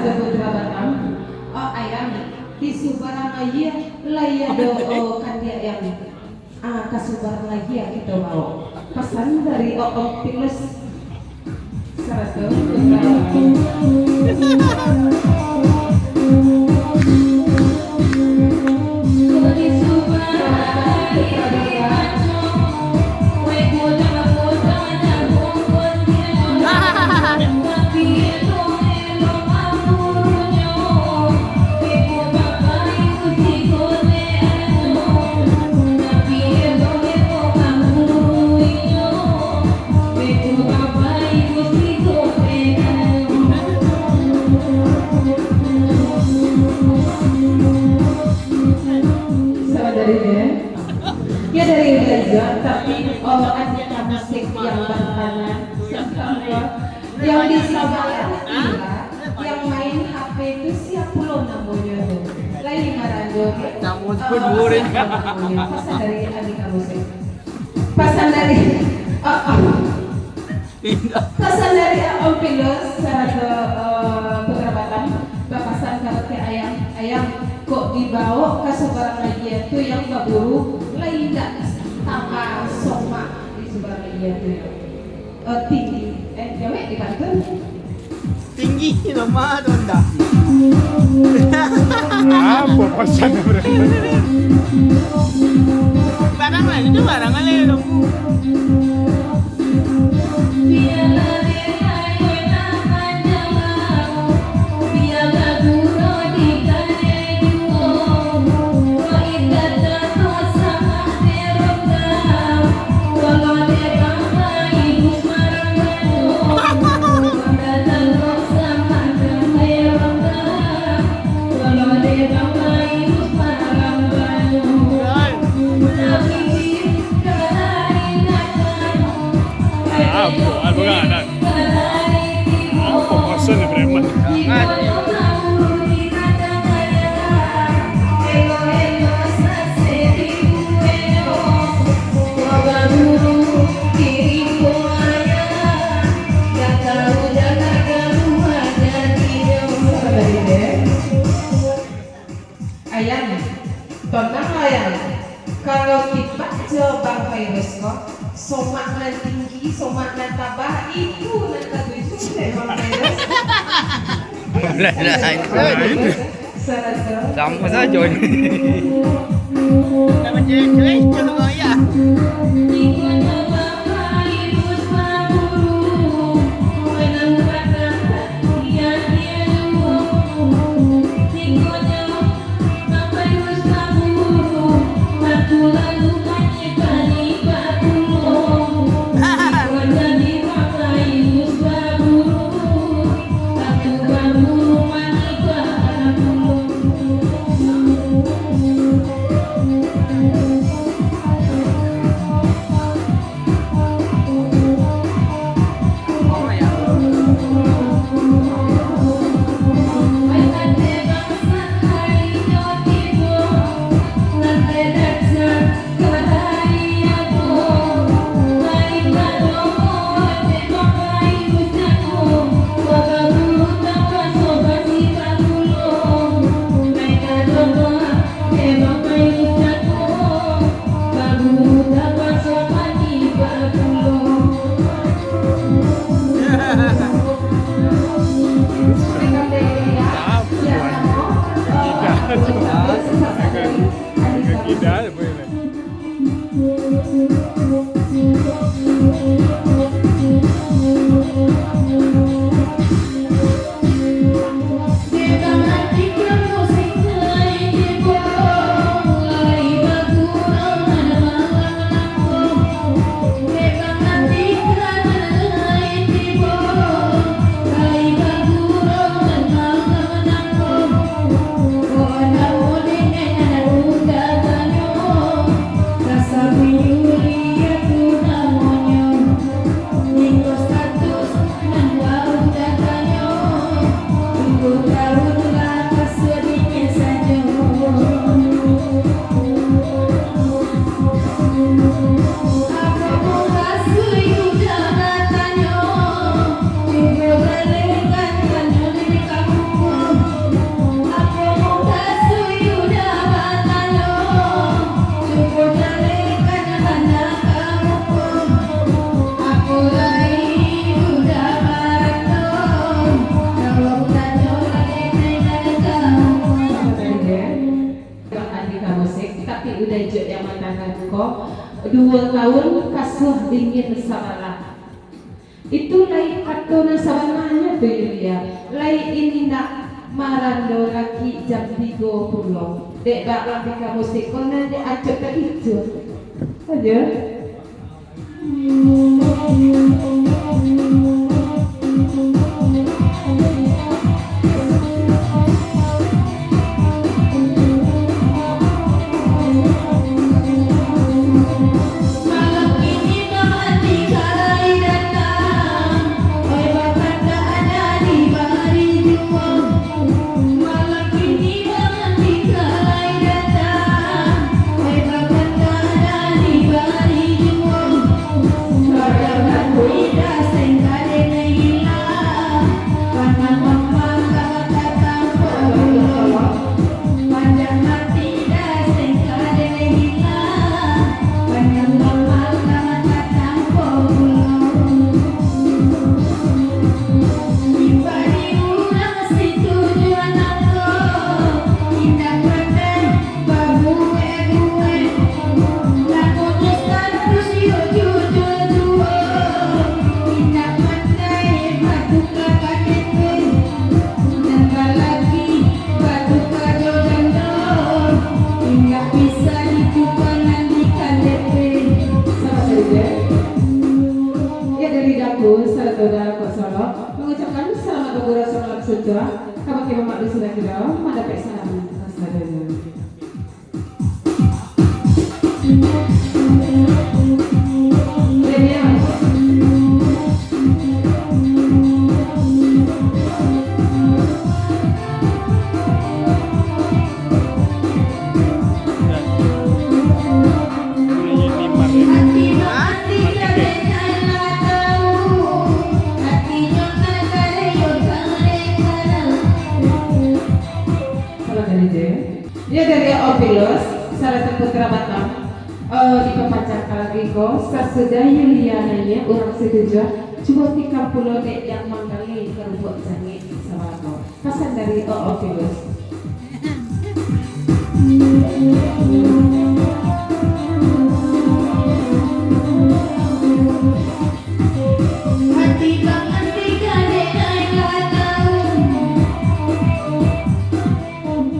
sarada putra Batam ayam disubaran lagi laya do kandia yang kasubaran lagi ya kita mau pesan dari Om Pilus sarada putra ya dari belajar tapi ada musik yang bertahan yang di Sabaya yang main HP itu siapa lo namanya tuh lain marando namun pun murid pasan dari adik musik pasan dari pasan dari Om Pilos sarada putra Batam papasan kalau ke ayam kok dibawa ke sebarang lagi itu yang berburu lain enggak tanpa soma di sebarang lagi itu tinggi cewek di Banten tinggi nama donda apa pasannya mereka barang lain itu barang lain ayam tonang ayam kalau kita coba virus kok somak nan tinggi somak nan tabah itu nan tabu itu memang virus sama saja ini nama cewek contoh ya udah jod yang matakan ko 2 tahun kasuh dingin sabalah itu lain kartona sabananya tuh Yulia lain ini nak marando lagi jam 30 dek bakal pika musik kau nanti acok ke itu aja mengucapkan selamat bergurau selamat sejahtera kamu kira mak di sudah kira mana pesanan sadanya dia dari Opilos, salah satu kerabat dipapacakan lagi kok sesudah Yuliananya orang setuju cuma 30 dek yang manggali kerubuk jangit sama aku pesan dari Opilos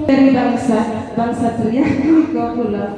dari bangsa Tria kau pulang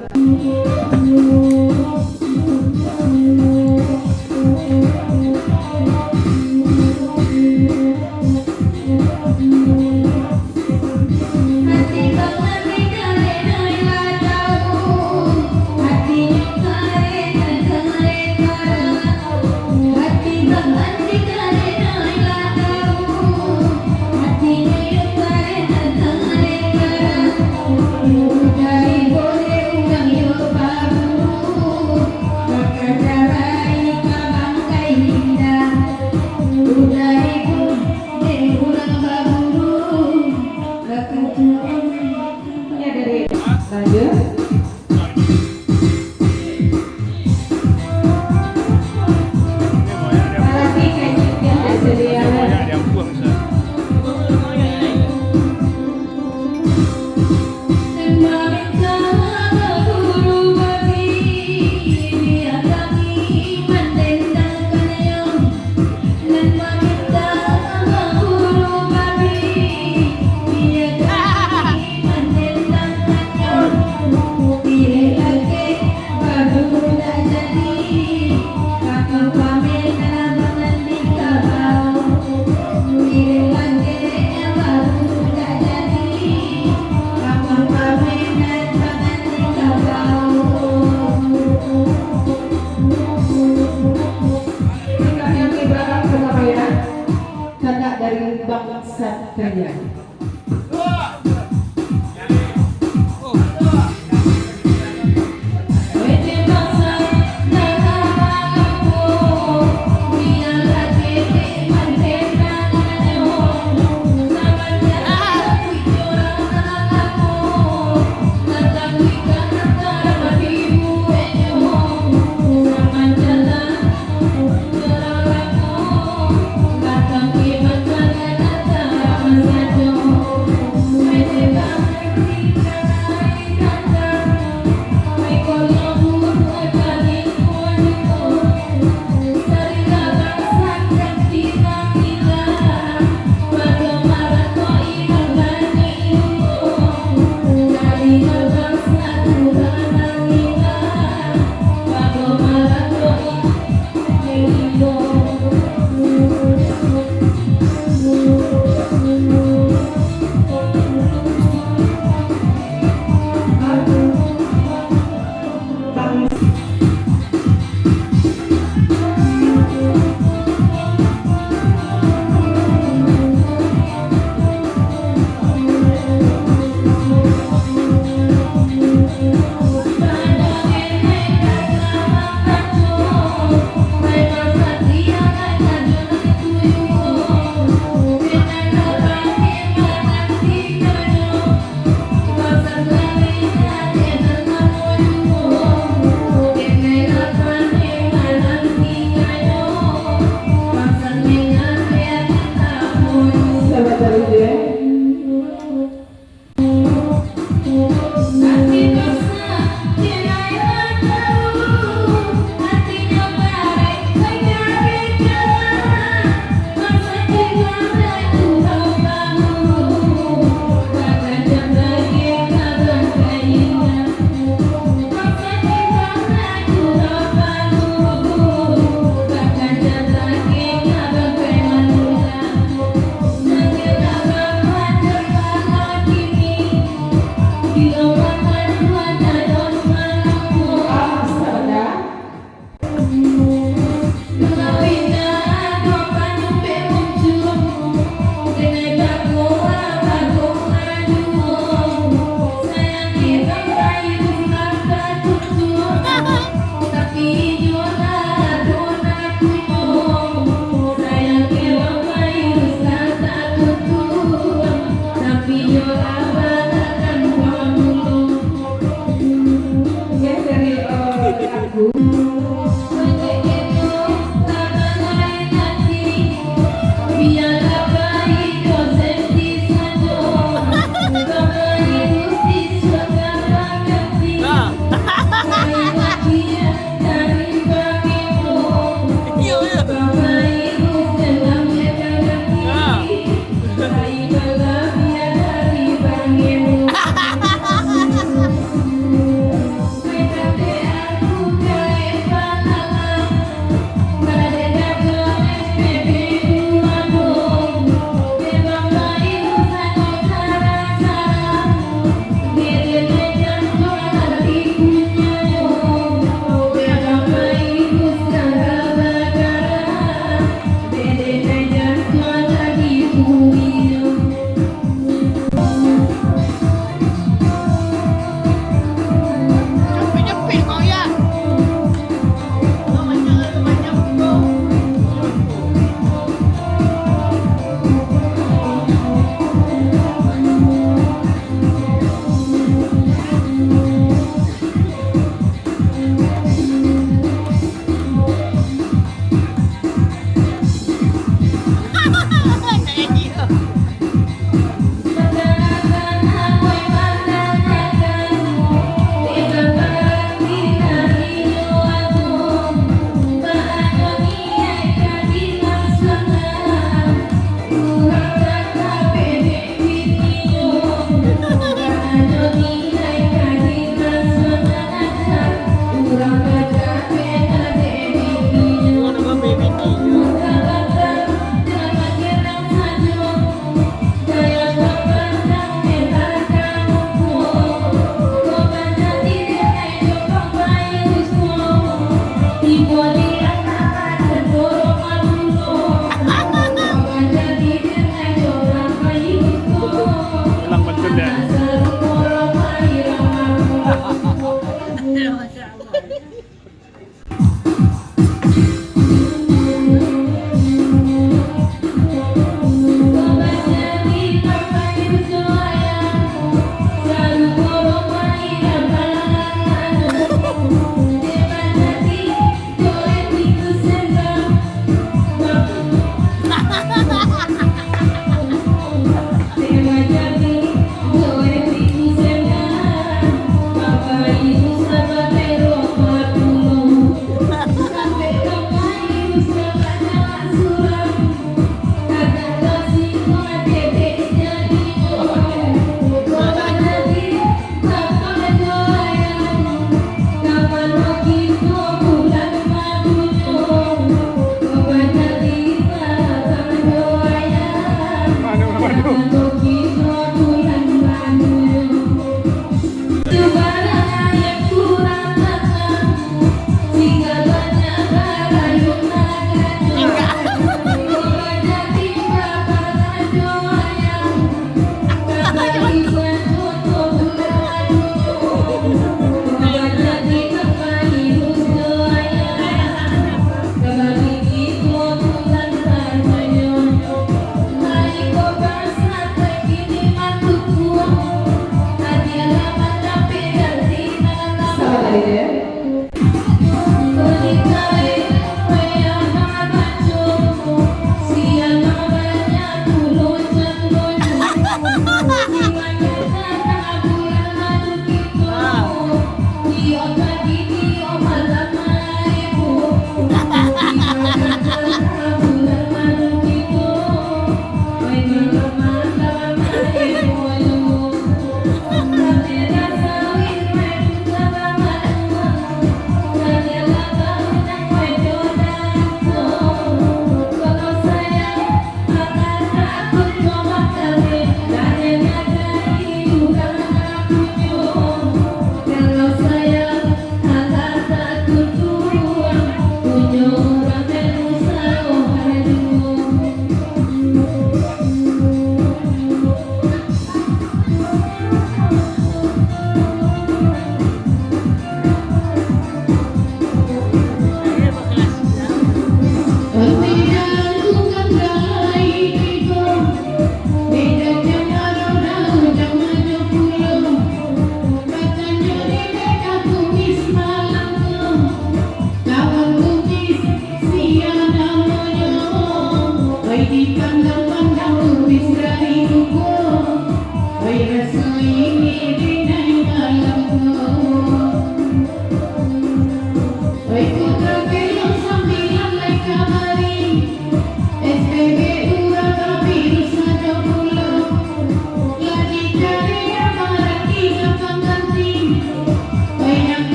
Satria. Thank you.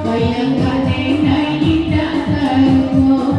Bayang gak nenai indah tahu